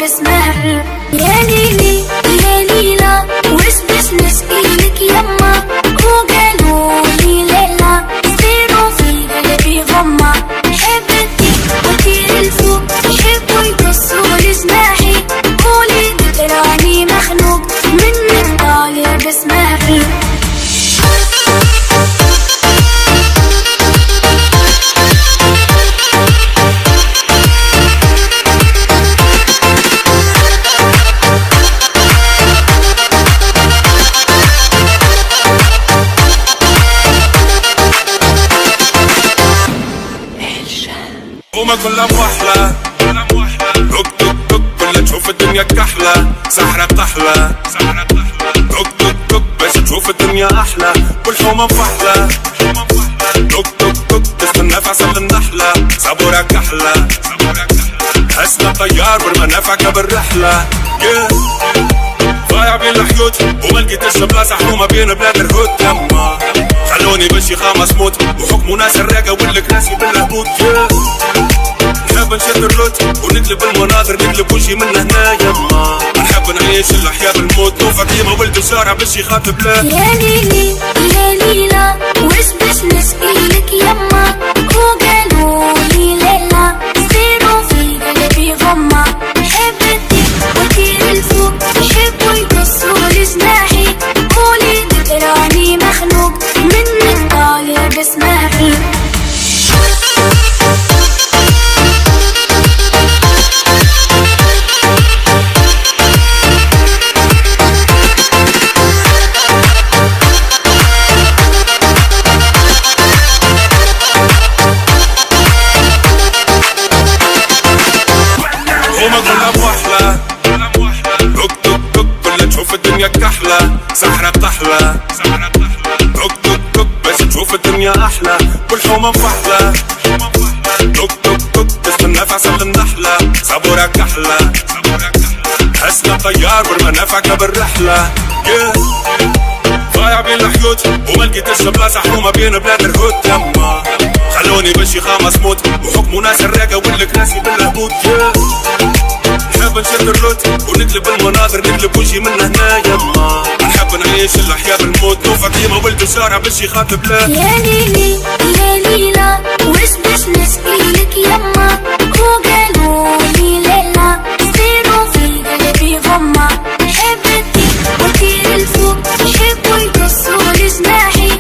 بسمر. يا ليلي يا ليلى وش باش نشكيلك يما، وقالوا لي ليلى يصيروا في قلبي غمة. حبتي وطير الفوق يحبوا يقصوا لجناحي، قولي راني مخنوق منك طالع بسمر. وما كلها بوحلة دوك دوك دوك كلها تشوف الدنيا كحلة، سحرة طحلة دوك دوك دوك باش تشوف الدنيا أحلى، والحومة بفحلة دوك دوك دوك تستنى في عسل النحلة، صبورة كحلة هسنا طيار والمنافعك بالرحلة. ضايع بين الحيوت وما لقيتش بلاصة حومة بين بلاد الهود. يما خلوني بشي خامس موت وحكموا ناس الراقة والكراسي بالهبوط. نحب نشد الروت ونقلب المناظر، نقلب وجهي من هنا. يما نحب نعيش الأحياء بالموت، نوفى ديما ولد الشارع باش يخاطب له. يا ليلي يا ليلى وش باش نشكيلك يما، وقالوا لي ليلى يصيروا في قلبي غمة. حبتي وطير الفوق يحبوا يقصوا لجناحي، قولي راني مخنوق منك طالع بسمر. وما كلها بوحلة دوك دوك دوك كلها تشوف الدنيا كحلة، سحرة طحلة دوك دوك دوك باش تشوف الدنيا أحلى، والحومة بفحلة دوك دوك دوك تستنى في عسل النحلة، صبورة كحلة هسنا طيار والمنافعك بالرحلة. ضايع بين الحيوت وما لقيتش بلاصة حومة بين بلاد الهود. يما خلوني بشي خامس موت وحكموا ناس الراقة والكراسي بالهبوط. نحب نشد الروت ونقلب المناظر، نقلب وجهي من هنا. يما نحب نعيش الأحياء بالموت، نوفى ديما ولد الشارع باش يخاطب له. يا ليلي يا ليلى وش باش نشكيلك يما، وقالوا لي ليلى يصيروا في قلبي غمة. حبتي وطير الفوق يحبوا يقصوا لجناحي،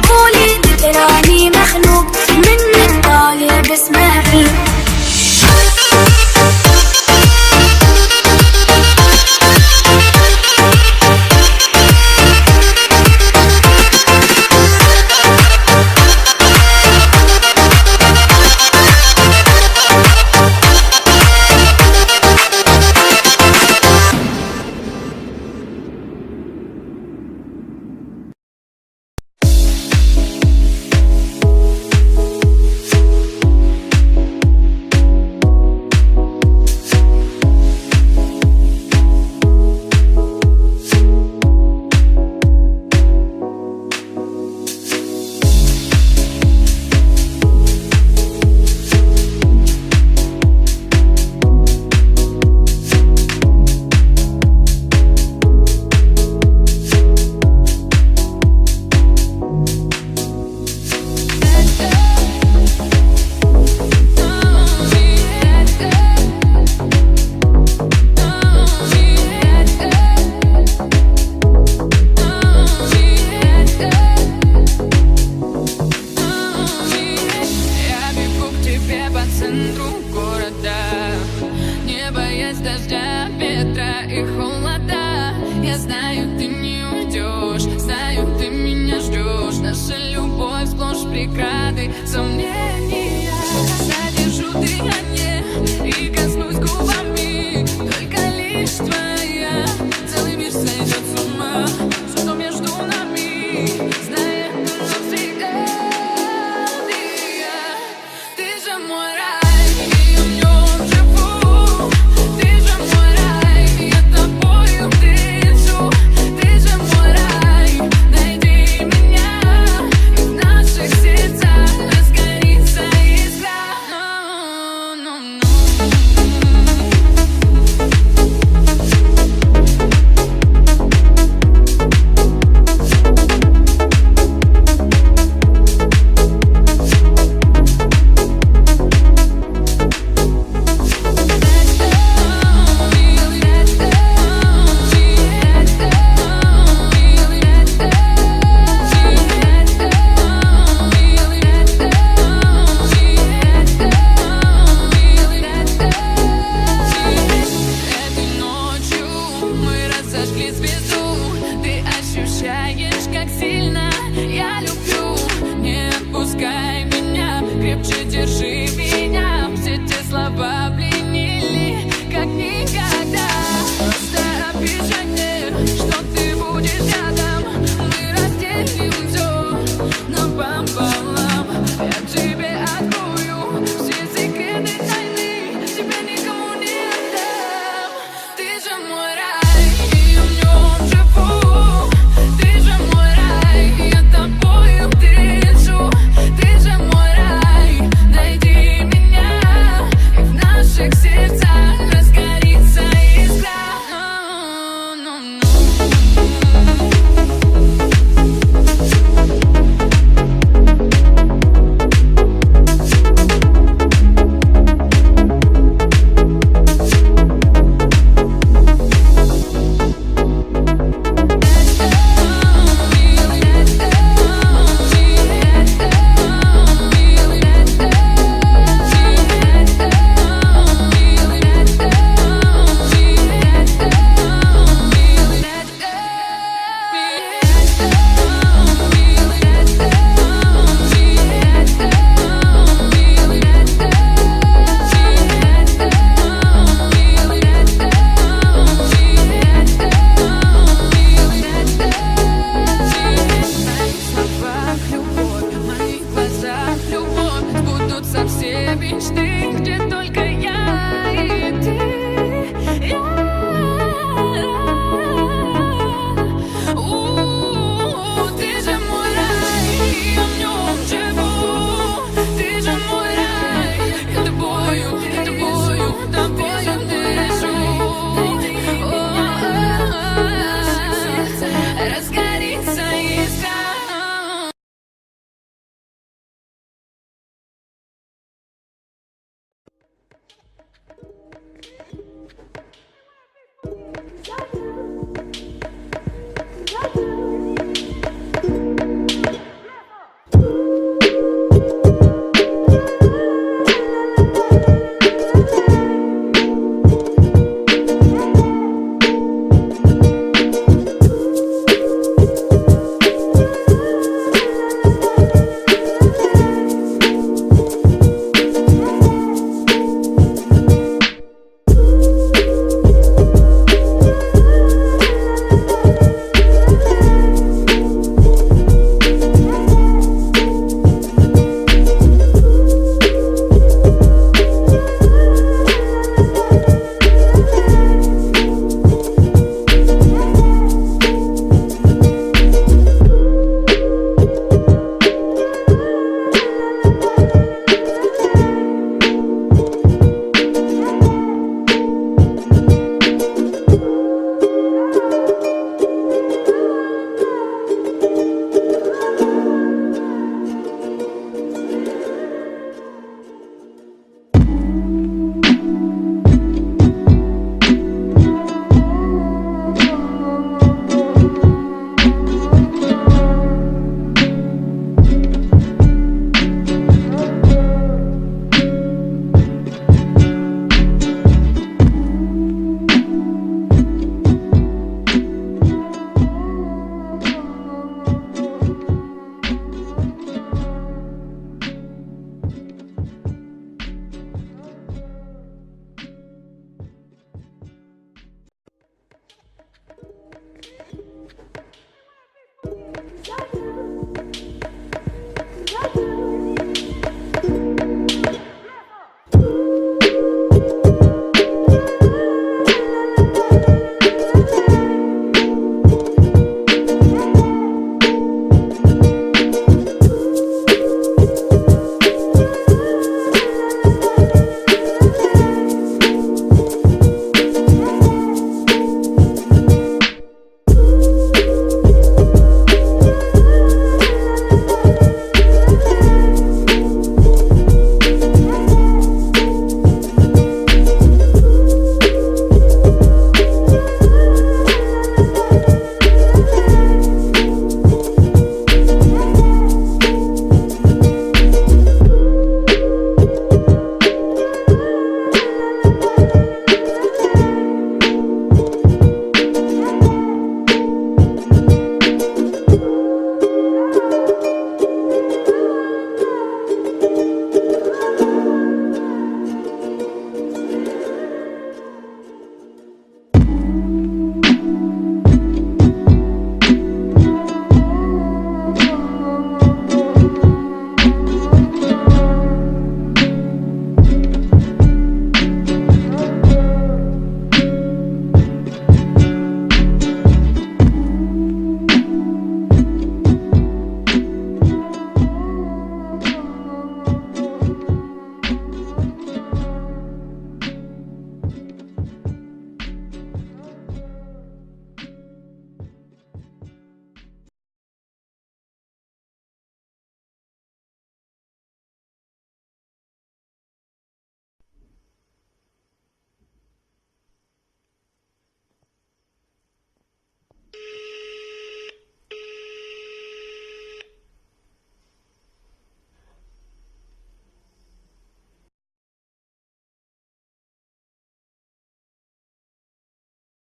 قولي راني مخنوق منك طالع بسمر. Преграды, сомнения, задержу дыхание и